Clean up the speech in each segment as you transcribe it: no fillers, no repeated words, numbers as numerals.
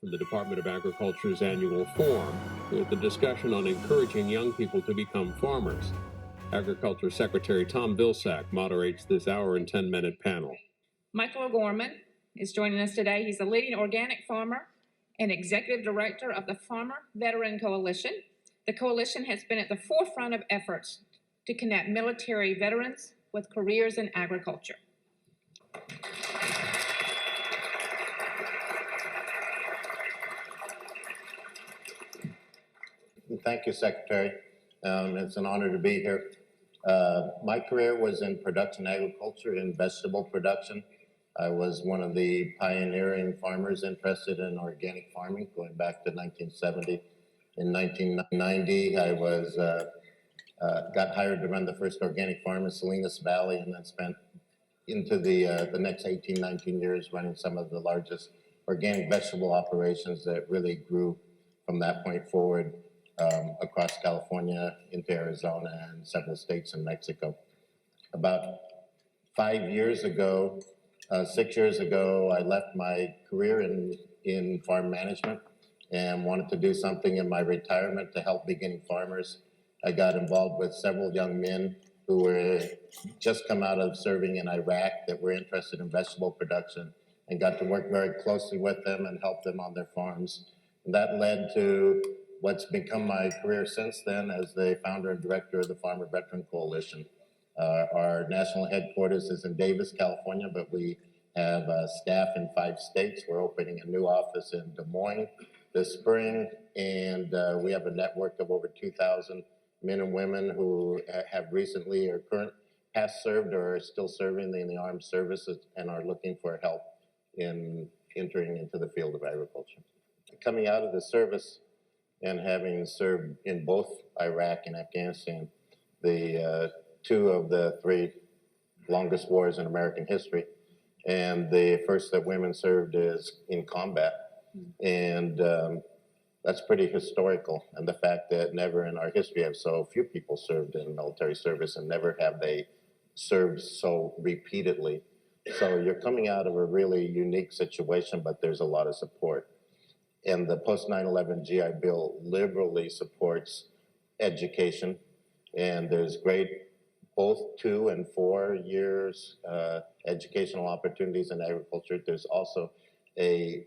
from the Department of Agriculture's annual forum with a discussion on encouraging young people to become farmers. Agriculture Secretary Tom Vilsack moderates this hour and 10-minute panel. Michael O'Gorman is joining us today. He's the leading organic farmer and executive director of the Farmer Veteran Coalition. The coalition has been at the forefront of efforts to connect military veterans with careers in agriculture. Thank you, Secretary. It's an honor to be here. My career was in production agriculture, in vegetable production. I was one of the pioneering farmers interested in organic farming going back to 1970. In 1990, I got hired to run the first organic farm in Salinas Valley, and then spent into the next 18, 19 years running some of the largest organic vegetable operations that really grew from that point forward across California into Arizona and several states in Mexico. About 5 years ago, 6 years ago, I left my career in farm management and wanted to do something in my retirement to help beginning farmers. I got involved with several young men who were just come out of serving in Iraq that were interested in vegetable production, and got to work very closely with them and help them on their farms. And that led to what's become my career since then as the founder and director of the Farmer Veteran Coalition. Our national headquarters is in Davis, California, but we have staff in 5 states. We're opening a new office in Des Moines this spring, and we have a network of over 2,000 men and women who have recently or past served or are still serving in the armed services and are looking for help in entering into the field of agriculture. Coming out of the service and having served in both Iraq and Afghanistan, the 2 of the 3 longest wars in American history, and the first that women served is in combat. And that's pretty historical. And the fact that never in our history have so few people served in military service, and never have they served so repeatedly. So you're coming out of a really unique situation, but there's a lot of support. And the post 9/11 GI Bill liberally supports education, and there's great both 2 and 4 years educational opportunities in agriculture. There's also been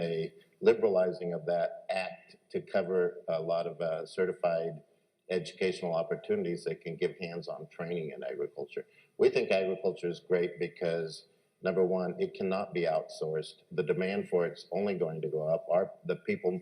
a liberalizing of that act to cover a lot of certified educational opportunities that can give hands-on training in agriculture. We think agriculture is great because, number one, it cannot be outsourced. The demand for it's only going to go up. The people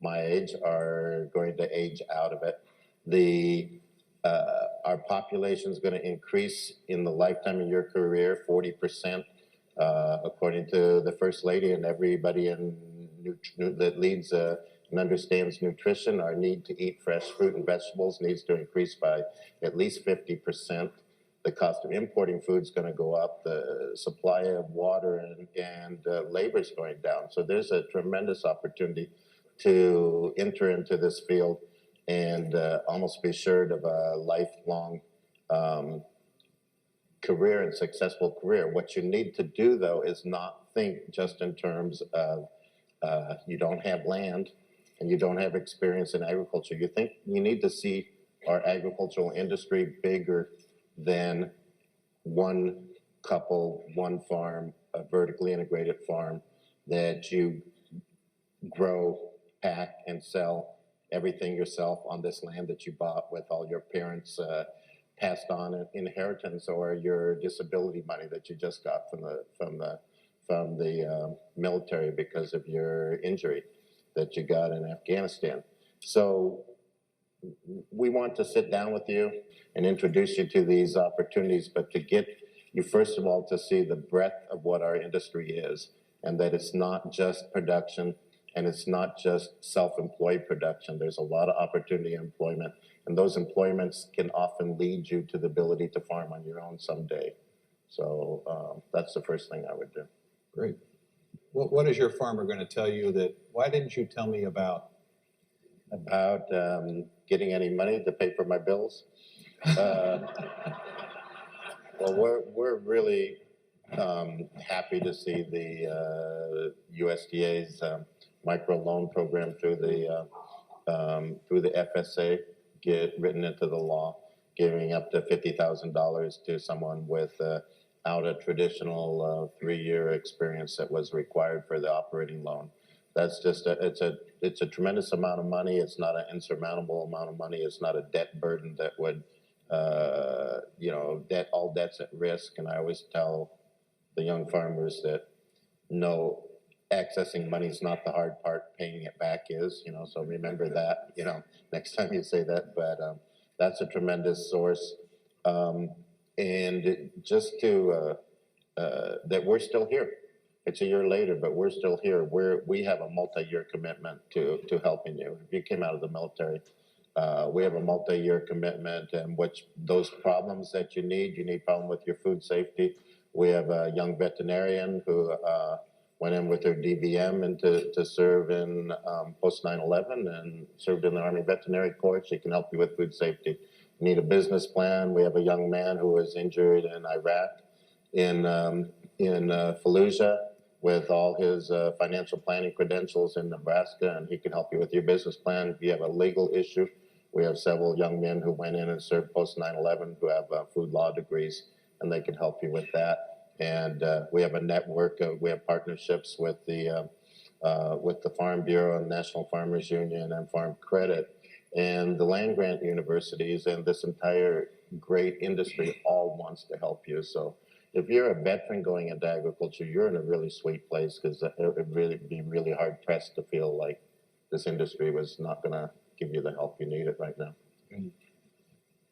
my age are going to age out of it. Our population is going to increase in the lifetime of your career 40%, according to the First Lady and everybody that leads and understands nutrition. Our need to eat fresh fruit and vegetables needs to increase by at least 50%. The cost of importing food is going to go up. The supply of water and labor is going down. So there's a tremendous opportunity to enter into this field and almost be assured of a lifelong career and successful career. What you need to do, though, is not think just in terms of you don't have land and you don't have experience in agriculture. You need to see our agricultural industry bigger than one couple, one farm, a vertically integrated farm that you grow, pack, and sell everything yourself on this land that you bought with all your parents' passed on inheritance, or your disability money that you just got from the military because of your injury that you got in Afghanistan. So we want to sit down with you and introduce you to these opportunities, but to get you, first of all, to see the breadth of what our industry is, and that it's not just production, and it's not just self-employed production. There's a lot of opportunity in employment, and those employments can often lead you to the ability to farm on your own someday. So that's the first thing I would do. Great. What is your farmer going to tell you that, why didn't you tell me about? About getting any money to pay for my bills? Well, we're really happy to see the USDA's micro loan program through the FSA get written into the law, giving up to $50,000 to someone without a traditional 3-year experience that was required for the operating loan. That's just it's a tremendous amount of money. It's not an insurmountable amount of money. It's not a debt burden that would all debts at risk. And I always tell the young farmers that no, accessing money is not the hard part, paying it back is, so remember that, next time you say that, but that's a tremendous source. And just to, that we're still here. It's a year later, but we're still here. We have a multi-year commitment to helping you. If you came out of the military, we have a multi-year commitment, and those problems that you need problem with your food safety. We have a young veterinarian who went in with her DVM and to serve in post 9/11 and served in the Army Veterinary Corps. She can help you with food safety. You need a business plan. We have a young man who was injured in Iraq, in Fallujah, with all his financial planning credentials in Nebraska, and he can help you with your business plan. If you have a legal issue, we have several young men who went in and served post 9/11 who have food law degrees, and they can help you with that. And we have a network. We have partnerships with the Farm Bureau and National Farmers Union and Farm Credit and the land grant universities, and this entire great industry all wants to help you. So if you're a veteran going into agriculture, you're in a really sweet place, because it would really be really hard pressed to feel like this industry was not going to give you the help you needed right now.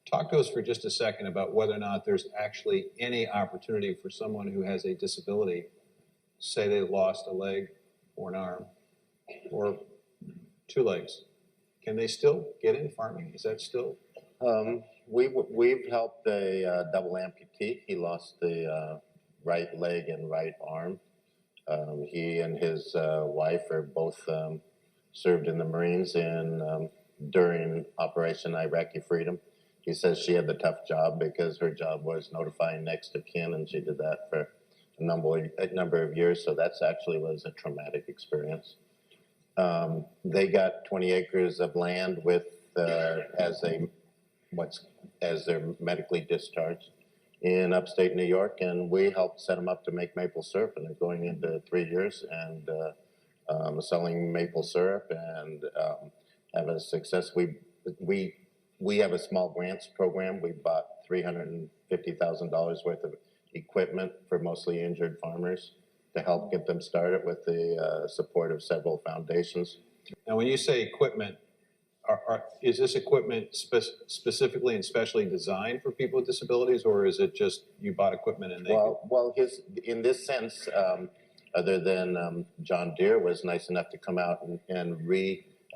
Talk to us for just a second about whether or not there's actually any opportunity for someone who has a disability, say they lost a leg or an arm or 2 legs. Can they still get into farming? Is that still? We've helped a double amputee. He lost the right leg and right arm. He and his wife are both served in the Marines during Operation Iraqi Freedom. He says she had the tough job because her job was notifying next of kin, and she did that for a number of years. So that's actually was a traumatic experience. They got 20 acres of land with as they're medically discharged in upstate New York, and we helped set them up to make maple syrup, and they're going into 3 years and selling maple syrup and having success. We have a small grants program. We bought $350,000 worth of equipment for mostly injured farmers to help get them started with the support of several foundations. Now, when you say equipment, is this equipment specifically and specially designed for people with disabilities, or is it just you bought equipment and they? Well, in this sense, other than John Deere was nice enough to come out and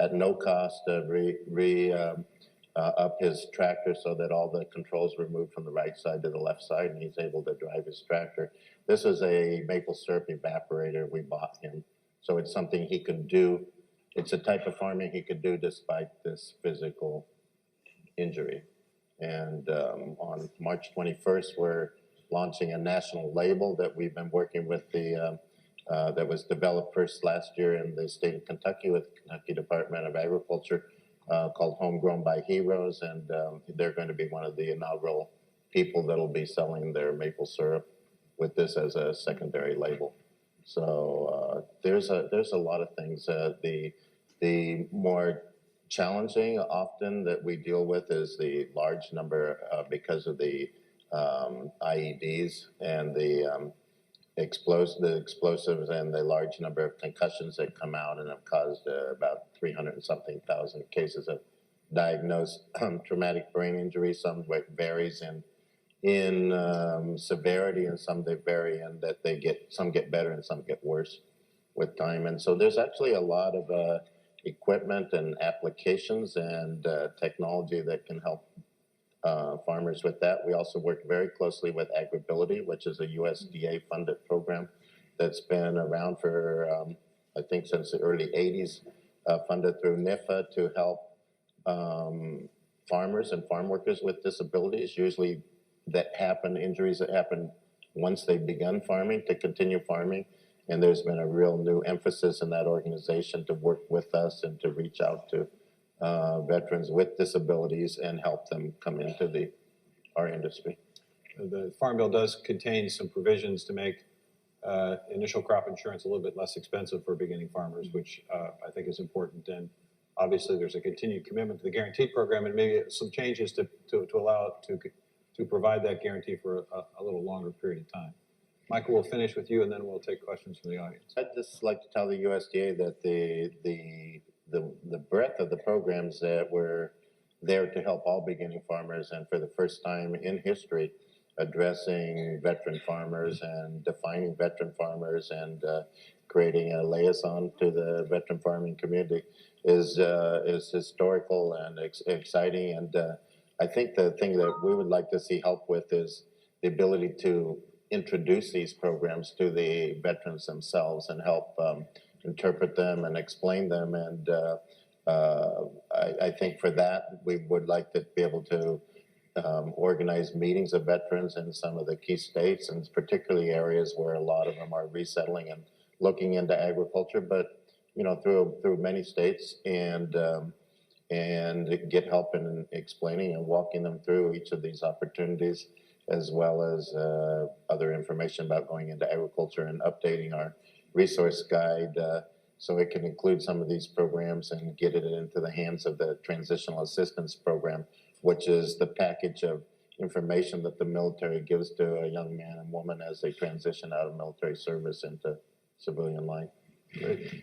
at no cost up his tractor so that all the controls were moved from the right side to the left side, and he's able to drive his tractor. This is a maple syrup evaporator we bought him, so it's something he could do. It's a type of farming he could do despite this physical injury. And on March 21st, we're launching a national label that we've been working with that was developed first last year in the state of Kentucky with the Kentucky Department of Agriculture, called Homegrown by Heroes, and they're going to be one of the inaugural people that'll be selling their maple syrup with this as a secondary label. So there's a lot of things. The more challenging often that we deal with is the large number because of the IEDs and the explosives and the large number of concussions that come out and have caused about 300 and something thousand cases of diagnosed traumatic brain injury. Some varies in severity, and some they vary in that some get better and some get worse with time. And so there's actually a lot of equipment and applications and technology that can help farmers with that. We also work very closely with AgriBility, which is a USDA-funded program that's been around for, I think, since the early 80s, funded through NIFA to help farmers and farm workers with disabilities, usually injuries that happen once they've begun farming to continue farming. And there's been a real new emphasis in that organization to work with us and to reach out to veterans with disabilities and help them come into our industry. The Farm Bill does contain some provisions to make initial crop insurance a little bit less expensive for beginning farmers, which I think is important. And obviously, there's a continued commitment to the guarantee program, and maybe some changes to allow it to provide that guarantee for a little longer period of time. Michael, we'll finish with you, and then we'll take questions from the audience. I'd just like to tell the USDA that the breadth of the programs that were there to help all beginning farmers, and for the first time in history, addressing veteran farmers and defining veteran farmers and creating a liaison to the veteran farming community is historical and exciting. And I think the thing that we would like to see help with is the ability to introduce these programs to the veterans themselves and help interpret them and explain them. And I think for that, we would like to be able to organize meetings of veterans in some of the key states, and particularly areas where a lot of them are resettling and looking into agriculture, but through many states, and get help in explaining and walking them through each of these opportunities, as well as other information about going into agriculture and updating our resource guide so it can include some of these programs and get it into the hands of the Transitional Assistance Program, which is the package of information that the military gives to a young man and woman as they transition out of military service into civilian life. Great.